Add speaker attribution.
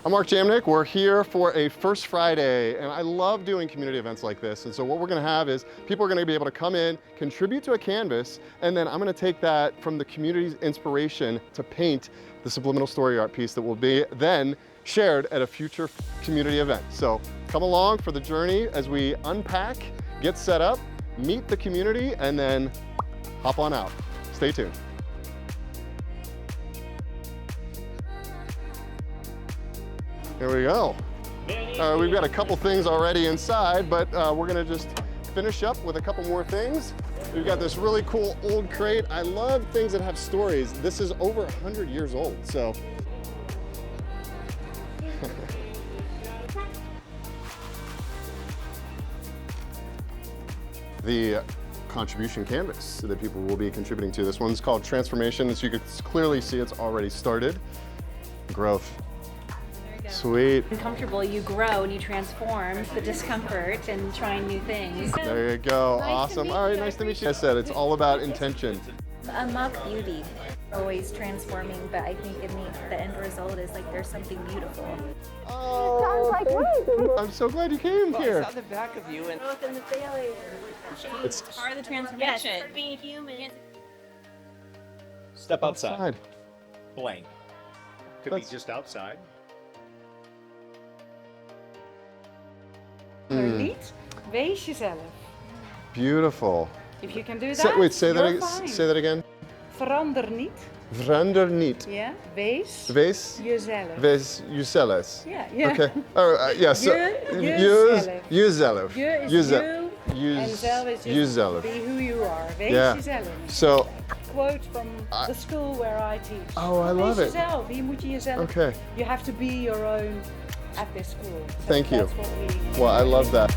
Speaker 1: I'm Mark Jamnik. We're here for a First Friday, and I love doing community events like this. And so what we're gonna have is people are gonna be able to come in, contribute to a canvas, and then I'm gonna take that from the community's inspiration to paint the subliminal story art piece that will be then shared at a future community event. So come along for the journey as we unpack, get set up, meet the community, and then hop on out. Stay tuned. Here we go. We've got a couple things already inside, but we're gonna just finish up with a couple more things. We've got this really cool old crate. I love things that have stories. This is over 100 years old, so. The contribution canvas that people will be contributing to. This one's called Transformation. As you can clearly see, it's already started. Growth. Sweet.
Speaker 2: Comfortable, you grow and you transform the discomfort and trying new things.
Speaker 1: There you go.
Speaker 2: Nice
Speaker 1: awesome. All right, nice to meet you. I said it's all about intention.
Speaker 3: Unlock beauty. Always transforming, but I think the end result is like there's something beautiful.
Speaker 1: Oh, I'm so glad you came here.
Speaker 4: I saw the back of you and
Speaker 3: Both in the belly.
Speaker 1: It's
Speaker 2: Part of the transformation.
Speaker 3: Yes, for being human.
Speaker 5: Step outside.
Speaker 1: outside.
Speaker 5: Blank. Could be just outside.
Speaker 6: Niet, wees jezelf.
Speaker 1: Beautiful.
Speaker 6: If you can do that,
Speaker 1: Wait, say
Speaker 6: you're
Speaker 1: that.
Speaker 6: fine.
Speaker 1: Say that again.
Speaker 6: Verander niet.
Speaker 1: Verander niet.
Speaker 6: Ja, wees
Speaker 1: Wees.
Speaker 6: jezelf.
Speaker 1: Wees jezelf.
Speaker 6: Ja, ja.
Speaker 1: Okay. Yeah. So
Speaker 6: Jezelf.
Speaker 1: jezelf.
Speaker 6: Je is
Speaker 1: Jezelf.
Speaker 6: you, and zelf is just
Speaker 1: Jezelf.
Speaker 6: be who you are. Wees
Speaker 1: Yeah.
Speaker 6: jezelf.
Speaker 1: So.
Speaker 6: Quote from the school where I teach.
Speaker 1: Oh, I love
Speaker 6: Wees
Speaker 1: it.
Speaker 6: jezelf. Hier moet je jezelf.
Speaker 1: Okay.
Speaker 6: You have to be your own at this school. So
Speaker 1: Thank you.
Speaker 6: that's what we
Speaker 1: Well, I love that.